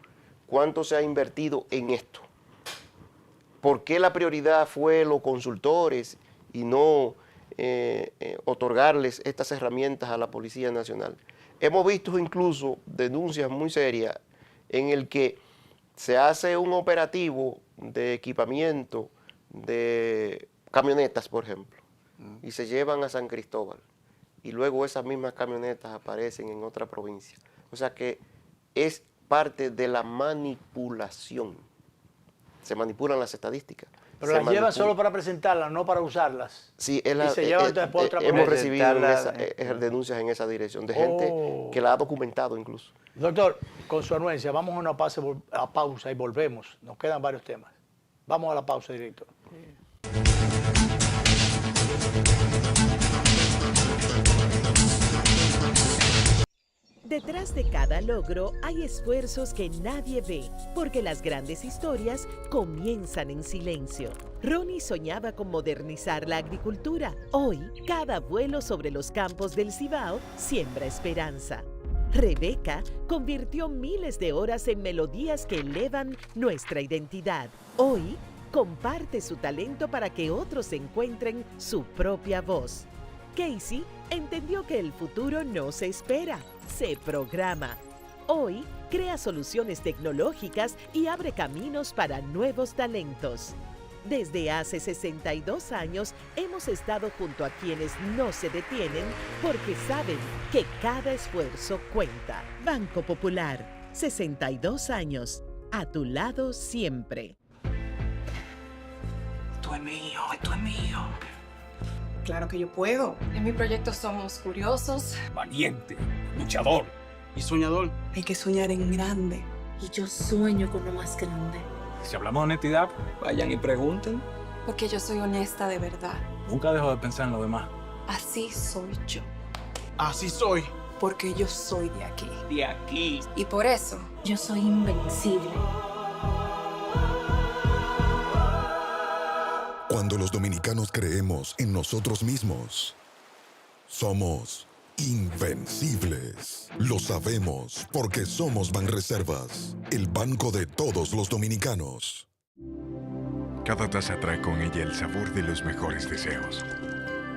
¿Cuánto se ha invertido en esto? ¿Por qué la prioridad fue los consultores y no otorgarles estas herramientas a la Policía Nacional? Hemos visto incluso denuncias muy serias en el que se hace un operativo de equipamiento de camionetas, por ejemplo, y se llevan a San Cristóbal, y luego esas mismas camionetas aparecen en otra provincia. O sea que es parte de la manipulación. Se manipulan las estadísticas. Pero las llevan solo para presentarlas, no para usarlas. Sí, hemos recibido denuncias en esa dirección de gente que la ha documentado incluso. Doctor, con su anuencia, vamos a una pausa y volvemos. Nos quedan varios temas. Vamos a la pausa, director. Detrás de cada logro hay esfuerzos que nadie ve, porque las grandes historias comienzan en silencio. Ronnie soñaba con modernizar la agricultura. Hoy, cada vuelo sobre los campos del Cibao siembra esperanza. Rebeca convirtió miles de horas en melodías que elevan nuestra identidad. Hoy, comparte su talento para que otros encuentren su propia voz. Casey entendió que el futuro no se espera, se programa. Hoy, crea soluciones tecnológicas y abre caminos para nuevos talentos. Desde hace 62 años hemos estado junto a quienes no se detienen porque saben que cada esfuerzo cuenta. Banco Popular, 62 años, a tu lado siempre. Esto es mío, esto es mío. Claro que yo puedo. En mi proyecto somos curiosos, valiente, luchador, y soñador. Hay que soñar en grande. Y yo sueño con lo más grande. Si hablamos de honestidad, vayan y pregunten. Porque yo soy honesta de verdad. Nunca dejo de pensar en lo demás. Así soy yo. Así soy. Porque yo soy de aquí. De aquí. Y por eso, Yo soy invencible. Cuando los dominicanos creemos en nosotros mismos, somos invencibles. Lo sabemos porque somos Banreservas, el banco de todos los dominicanos. Cada taza trae con ella el sabor de los mejores deseos.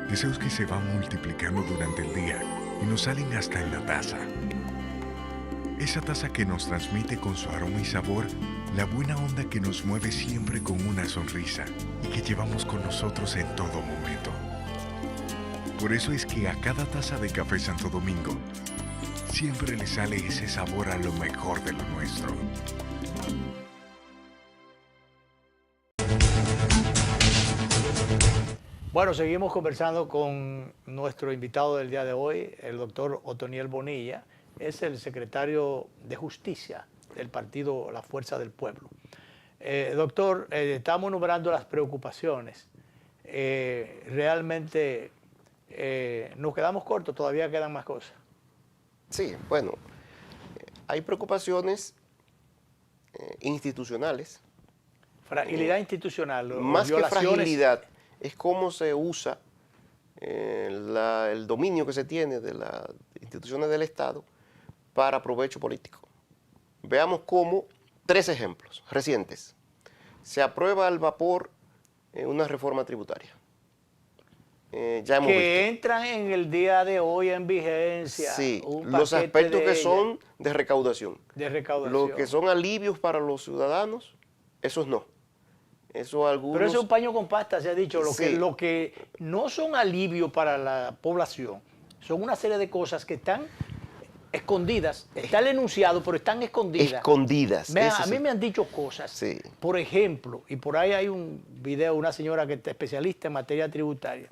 Deseos que se van multiplicando durante el día y nos salen hasta en la taza. Esa taza que nos transmite con su aroma y sabor la buena onda que nos mueve siempre con una sonrisa y que llevamos con nosotros en todo momento. Por eso es que a cada taza de café Santo Domingo siempre le sale ese sabor a lo mejor de lo nuestro. Bueno, seguimos conversando con nuestro invitado del día de hoy, el doctor Otoniel Bonilla. Es el secretario de Justicia del partido La Fuerza del Pueblo. Doctor, estamos enumerando las preocupaciones. Realmente nos quedamos cortos, todavía quedan más cosas. Sí, bueno, hay preocupaciones institucionales. Fragilidad institucional. Más que violaciones. fragilidad, es cómo se usa el dominio que se tiene de las instituciones del Estado para provecho político. Veamos cómo, 3 ejemplos recientes. Se aprueba al vapor una reforma tributaria. Ya hemos visto. Entran en el día de hoy en vigencia. Sí, un los paquete aspectos de que ella, son de recaudación. de recaudación. Los que son alivios para los ciudadanos, esos no. Eso algunos... Pero eso es un paño con pasta, se ha dicho. Sí. Lo que no son alivio para la población son una serie de cosas que están escondidas. Está el enunciado, pero están escondidas. Escondidas. A ese mí sí. me han dicho cosas. Sí. Por ejemplo, y por ahí hay un video de una señora que es especialista en materia tributaria,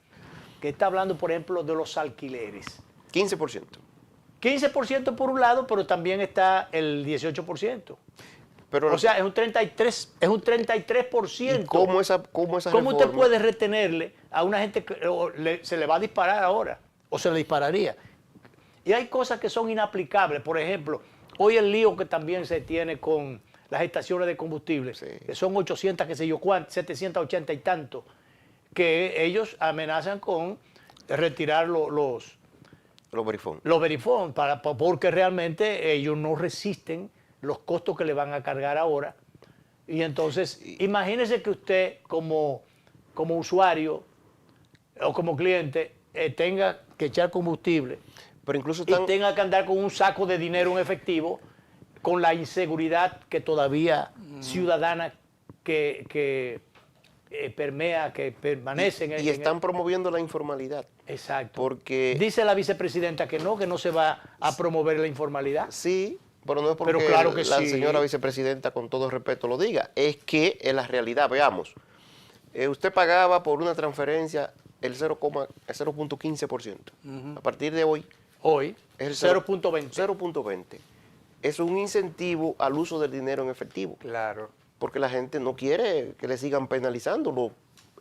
que está hablando, por ejemplo, de los alquileres. 15%. 15% por un lado, pero también está el 18%. Pero O sea, es un 33%. ¿y cómo esa ¿Cómo reforma? usted puede retenerle a una gente que se le va a disparar ahora? O se le dispararía. Y hay cosas que son inaplicables. Por ejemplo, hoy el lío que también se tiene con las estaciones de combustible, Sí. que son 800, qué sé yo cuánto, 780 y tanto, que ellos amenazan con retirar los Verifone. verifón, porque realmente ellos no resisten los costos que le van a cargar ahora. Y entonces, imagínese que usted como usuario o como cliente tenga que echar combustible Pero incluso y están... tenga que andar con un saco de dinero en efectivo, con la inseguridad que todavía ciudadana que permea, que permanece en Y están promoviendo la informalidad. Exacto. Porque... Dice la vicepresidenta que no se va a promover la informalidad. Sí, pero no es porque Pero claro que la sí. señora vicepresidenta, con todo respeto, lo diga. Es que en la realidad, veamos, usted pagaba por una transferencia el 0.15%. A partir de hoy, Hoy, es el 0.20. 0.20. Es un incentivo al uso del dinero en efectivo. Claro. Porque la gente no quiere que le sigan penalizando los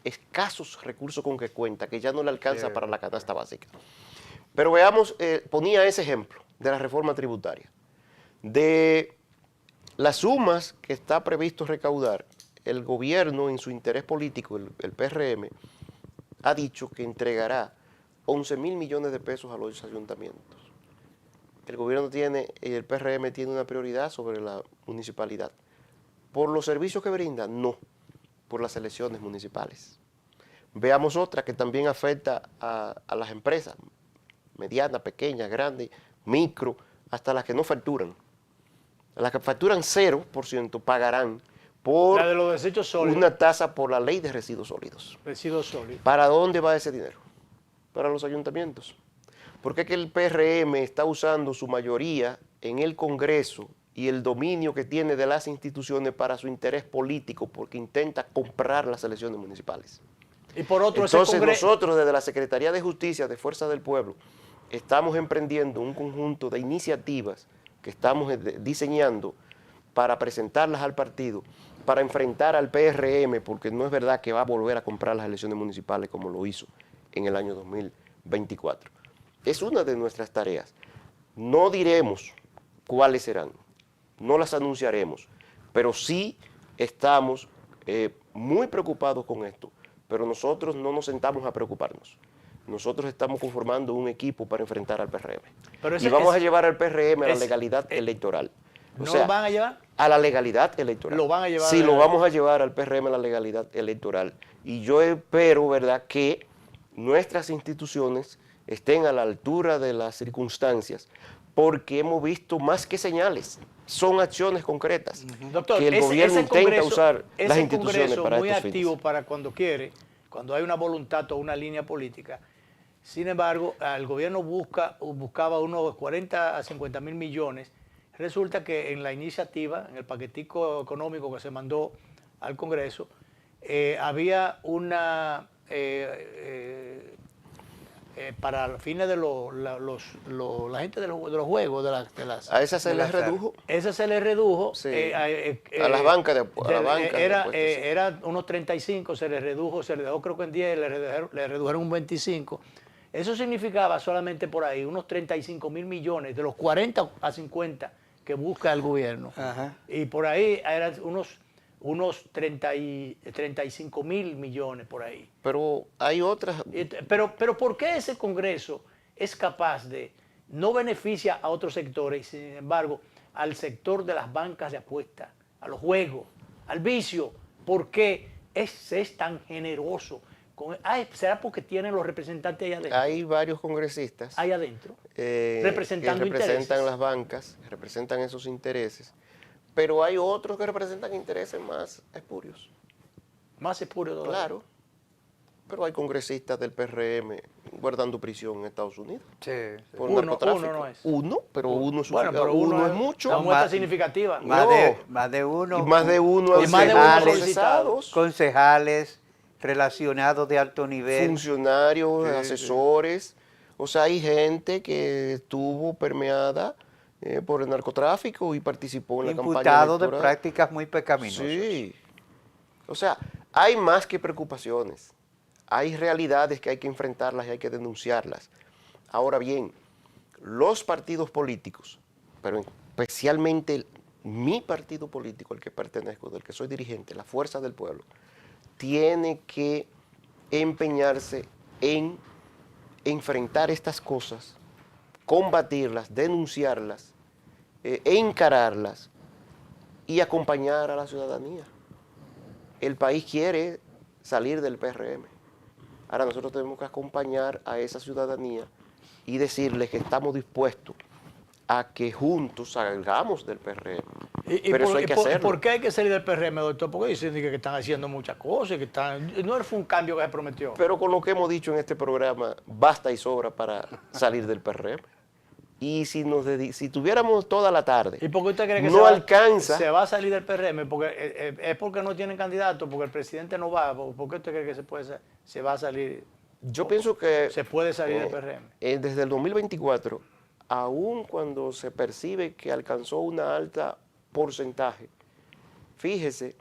escasos recursos con que cuenta, que ya no le alcanza para la canasta básica. Pero veamos, ponía ese ejemplo de la reforma tributaria. De las sumas que está previsto recaudar, el gobierno en su interés político, el PRM, ha dicho que entregará 11.000 millones de pesos a los ayuntamientos. El gobierno el PRM tiene una prioridad sobre la municipalidad. ¿Por los servicios que brinda? No, por las elecciones municipales. Veamos otra que también afecta a las empresas, medianas, pequeñas, grandes, micro, hasta las que no facturan. Las que facturan 0% pagarán por La de los desechos sólidos. una tasa por la ley de residuos sólidos. Residuos sólidos. ¿Para dónde va ese dinero? Para los ayuntamientos. Porque es que el PRM está usando su mayoría en el Congreso y el dominio que tiene de las instituciones para su interés político, porque intenta comprar las elecciones municipales. Y por otro, Entonces ese nosotros desde la Secretaría de Justicia de Fuerza del Pueblo estamos emprendiendo un conjunto de iniciativas que estamos diseñando para presentarlas al partido, para enfrentar al PRM, porque no es verdad que va a volver a comprar las elecciones municipales como lo hizo en el año 2024. Es una de nuestras tareas. No diremos cuáles serán, no las anunciaremos, pero sí estamos muy preocupados con esto, pero nosotros no nos sentamos a preocuparnos. Nosotros estamos conformando un equipo para enfrentar al PRM. Y vamos a llevar al PRM a la legalidad electoral. ¿No lo van a llevar? A la legalidad electoral. ¿Lo van a llevar? Sí, lo vamos a llevar al PRM a la legalidad electoral. Y yo espero, ¿verdad?, que nuestras instituciones estén a la altura de las circunstancias, porque hemos visto más que señales, son acciones concretas. Doctor, que el gobierno intenta usar las instituciones para muy estos activo fines. para cuando quiere, cuando hay una voluntad o una línea política. Sin embargo, el gobierno buscaba unos 40 a 50 mil millones. Resulta que en la iniciativa, en el paquetico económico que se mandó al Congreso, había una, para fines de la gente de los juegos, de las... ¿A esa se les redujo? Esa se les redujo. Sí. A las bancas era unos 35, se les redujo, creo que en 10, le redujeron un 25. Eso significaba solamente por ahí unos 35 mil millones, de los 40 a 50 que busca el gobierno. Ajá. Y por ahí eran unos 35 mil millones por ahí. Pero hay otras... Pero ¿por qué ese Congreso es capaz de no beneficia a otros sectores, y sin embargo al sector de las bancas de apuestas, a los juegos, al vicio? ¿Por qué es tan generoso? ¿Será porque tienen los representantes allá adentro? Hay varios congresistas Ahí adentro, que representan representan las bancas, representan esos intereses, pero hay otros que representan intereses más espurios. Más espurios todavía. Claro, pero hay congresistas del PRM guardando prisión en Estados Unidos. Sí, sí. Por Uno narcotráfico. no es. Pero uno es, Bueno, pero uno es mucho. La muestra significativa. Más de uno. Y más de uno Y más de uno concejales, solicitados. Concejales relacionados de alto nivel. funcionarios, Sí, asesores. O sea, hay gente que estuvo permeada por el narcotráfico y participó en la campaña Imputados de electoral. prácticas muy pecaminosas. Sí. O sea, hay más que preocupaciones. Hay realidades que hay que enfrentarlas y hay que denunciarlas. Ahora bien, los partidos políticos, pero especialmente mi partido político, al que pertenezco, del que soy dirigente, la Fuerza del Pueblo, tiene que empeñarse en enfrentar estas cosas, combatirlas, denunciarlas, encararlas y acompañar a la ciudadanía. El país quiere salir del PRM. Ahora nosotros tenemos que acompañar a esa ciudadanía y decirles que estamos dispuestos a que juntos salgamos del PRM. Pero eso hay que hacerlo. ¿Por qué hay que salir del PRM, doctor? Porque dicen que están haciendo muchas cosas, no fue un cambio que se prometió. Pero con lo que hemos dicho en este programa, basta y sobra para salir del PRM. Y si tuviéramos toda la tarde, ¿Y por qué usted cree que no alcanza? se va a salir del PRM? Porque, ¿es porque no tienen candidato? ¿Porque el presidente no va? ¿Por qué usted cree que se va a salir? Yo pienso que ¿Se puede salir del PRM? desde el 2024, aun cuando se percibe que alcanzó una alta porcentaje, fíjese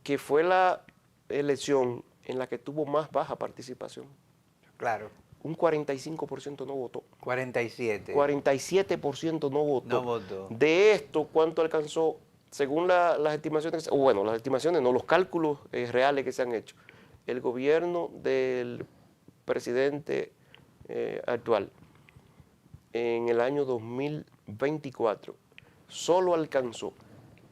que fue la elección en la que tuvo más baja participación. Claro. Un 45% no votó. 47. 47% no votó. No votó. De esto, ¿cuánto alcanzó? Según las estimaciones, bueno, las estimaciones, no, los cálculos reales que se han hecho, el gobierno del presidente actual, en el año 2024, solo alcanzó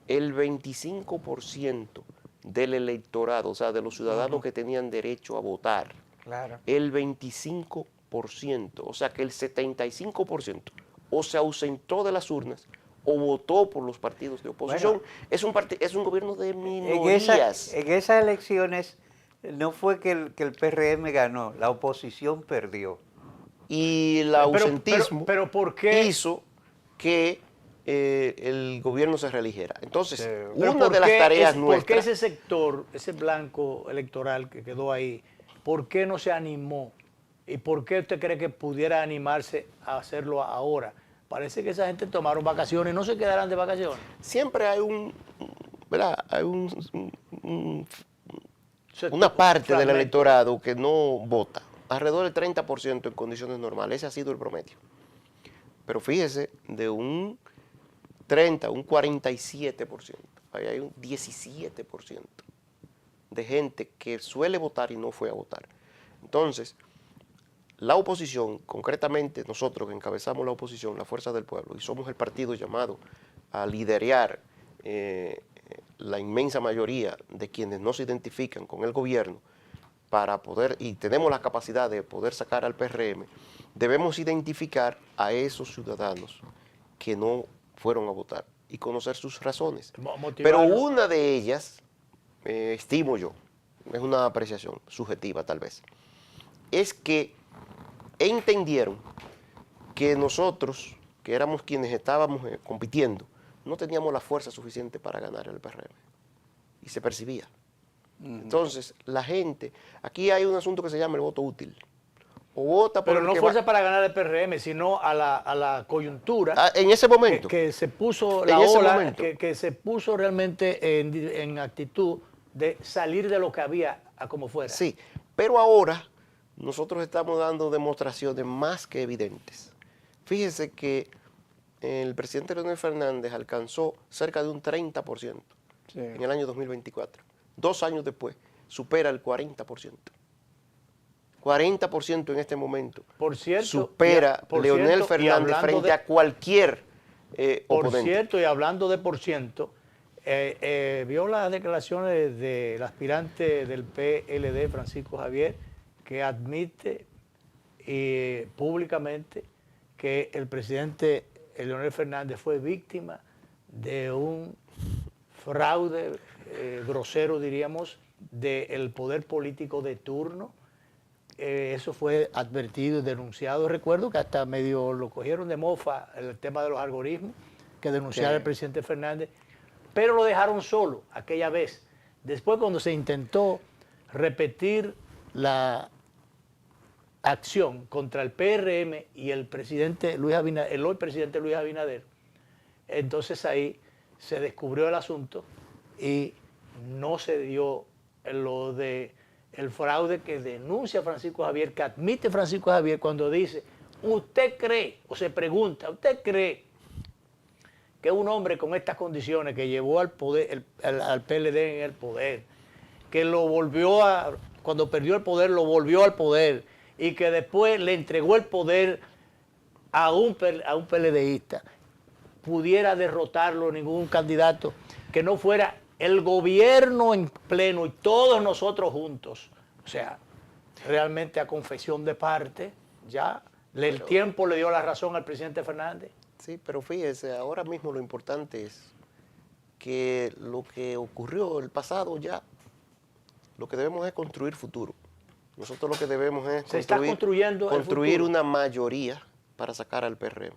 el 25% del electorado, o sea, de los ciudadanos que tenían derecho a votar. Claro. El 25%, o sea que el 75% o se ausentó de las urnas o votó por los partidos de oposición. Bueno, es un gobierno de minorías. En esas elecciones no fue que el PRM ganó, la oposición perdió. Y el ausentismo pero ¿por qué? hizo que el gobierno se reeligiera. Entonces, Pero una de las tareas nuestras... ¿Por qué ese sector, ese blanco electoral que quedó ahí, por qué no se animó? ¿Y por qué usted cree que pudiera animarse a hacerlo ahora? parece que esa gente tomaron vacaciones y no se quedarán de vacaciones. Siempre hay ¿verdad? Hay una parte del electorado que no vota, alrededor del 30% en condiciones normales, ese ha sido el promedio. Pero fíjese, de un 30, un 47%, ahí hay un 17% de gente que suele votar y no fue a votar. Entonces, la oposición, concretamente nosotros que encabezamos la oposición, la Fuerza del Pueblo, y somos el partido llamado a liderar la inmensa mayoría de quienes no se identifican con el gobierno para poder, y tenemos la capacidad de poder sacar al PRM, debemos identificar a esos ciudadanos que no fueron a votar y conocer sus razones. Pero una de ellas, estimo yo, es una apreciación subjetiva tal vez, es que entendieron que nosotros, que éramos quienes estábamos compitiendo, no teníamos la fuerza suficiente para ganar el PRM. Y se percibía. Entonces, la gente, aquí hay un asunto que se llama el voto útil. O vota por pero no fuerza para ganar el PRM, sino a la coyuntura. En ese momento. Que se puso la ola, que se puso realmente en actitud de salir de lo que había a como fuera. Sí, pero ahora nosotros estamos dando demostraciones más que evidentes. Fíjese que el presidente Leonel Fernández alcanzó cerca de un 30% en el año 2024. 2 años después, supera el 40%. 40% en este momento. Por cierto, supera Leonel Fernández frente a cualquier oponente. Por cierto, y hablando de por ciento, vio las declaraciones del aspirante del PLD, Francisco Javier, que admite públicamente que el presidente Leonel Fernández fue víctima de un fraude grosero, diríamos, del poder político de turno. Eso fue advertido y denunciado. Recuerdo que hasta medio lo cogieron de mofa el tema de los algoritmos que denunciara el presidente Fernández, pero lo dejaron solo aquella vez. Después, cuando se intentó repetir la acción contra el PRM y el presidente Luis Abinader, el hoy presidente Luis Abinader, entonces ahí se descubrió el asunto y no se dio lo de el fraude que denuncia Francisco Javier, que admite Francisco Javier cuando dice, ¿usted cree, o se pregunta, ¿usted cree que un hombre con estas condiciones que llevó al poder, al PLD en el poder, que lo volvió a, cuando perdió el poder, lo volvió al poder, y que después le entregó el poder a un PLDista, pudiera derrotarlo ningún candidato que no fuera el gobierno en pleno y todos nosotros juntos? O sea, realmente a confesión de parte, ya el tiempo le dio la razón al presidente Fernández. Sí, pero fíjese, ahora mismo lo importante es que lo que ocurrió en el pasado ya, lo que debemos es construir futuro. Nosotros lo que debemos es construir una mayoría para sacar al PRM.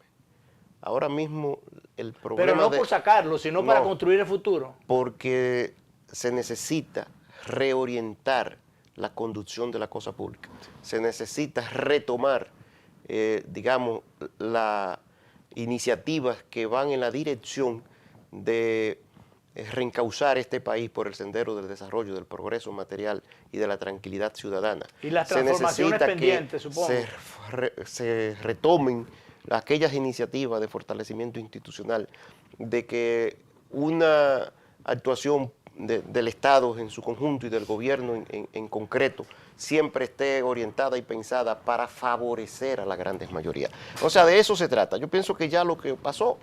Ahora mismo el problema... Pero no por sacarlo, sino para construir el futuro. Porque se necesita reorientar la conducción de la cosa pública. Se necesita retomar, digamos, las iniciativas que van en la dirección de reencauzar este país por el sendero del desarrollo, del progreso material y de la tranquilidad ciudadana. Y las transformaciones pendientes, supongo. Se retomen aquellas iniciativas de fortalecimiento institucional, de que una actuación del Estado en su conjunto y del gobierno en concreto siempre esté orientada y pensada para favorecer a las grandes mayorías. O sea, de eso se trata. Yo pienso que ya lo que pasó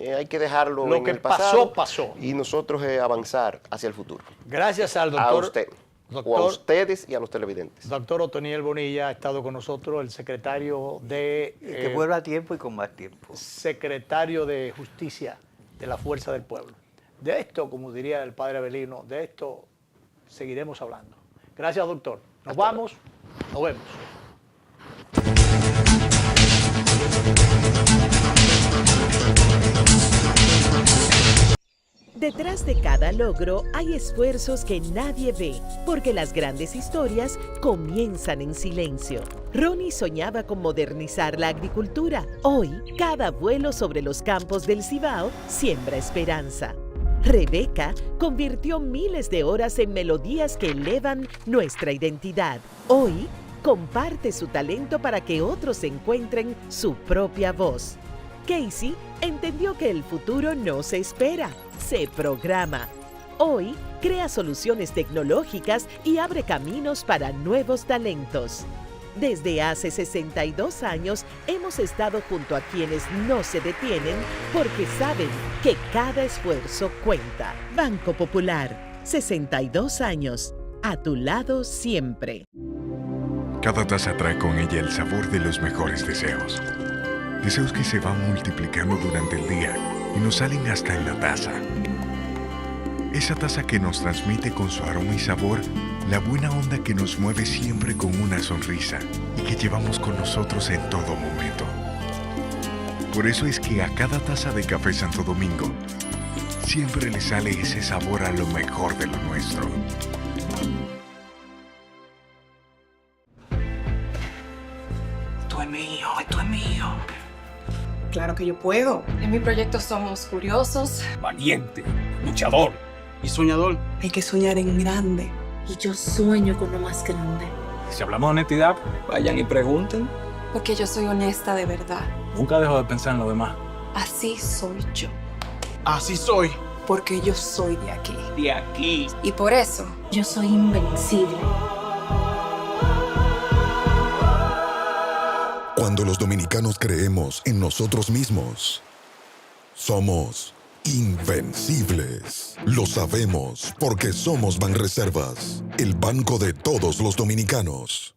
hay que dejarlo en el pasado. Pasó. Y nosotros avanzar hacia el futuro. Gracias al doctor. A usted. O a ustedes y a los televidentes. Doctor Otoniel Bonilla ha estado con nosotros, el secretario de... que vuelva a tiempo y con más tiempo. Secretario de Justicia de la Fuerza del Pueblo. De esto, como diría el padre Abelino, de esto seguiremos hablando. Gracias, doctor. Nos vamos. Nos vemos. Detrás de cada logro hay esfuerzos que nadie ve, porque las grandes historias comienzan en silencio. Ronnie soñaba con modernizar la agricultura. Hoy, cada vuelo sobre los campos del Cibao siembra esperanza. Rebeca convirtió miles de horas en melodías que elevan nuestra identidad. Hoy, comparte su talento para que otros encuentren su propia voz. Casey entendió que el futuro no se espera, se programa. Hoy, crea soluciones tecnológicas y abre caminos para nuevos talentos. Desde hace 62 años hemos estado junto a quienes no se detienen porque saben que cada esfuerzo cuenta. Banco Popular, 62 años, a tu lado siempre. Cada taza trae con ella el sabor de los mejores deseos. Deseos que se van multiplicando durante el día y nos salen hasta en la taza. Esa taza que nos transmite con su aroma y sabor la buena onda que nos mueve siempre con una sonrisa y que llevamos con nosotros en todo momento. Por eso es que a cada taza de Café Santo Domingo siempre le sale ese sabor a lo mejor de lo nuestro. Esto es mío, esto es mío. Claro que yo puedo. En mi proyecto somos curiosos. Valiente, luchador y soñador. Hay que soñar en grande. Y yo sueño con lo más grande. Si hablamos de honestidad, vayan y pregunten. Porque yo soy honesta de verdad. Nunca dejo de pensar en lo demás. Así soy yo. Así soy. Porque yo soy de aquí. De aquí. Y por eso, Yo soy invencible. Cuando los dominicanos creemos en nosotros mismos, somos invencibles. Lo sabemos porque somos Banreservas, el banco de todos los dominicanos.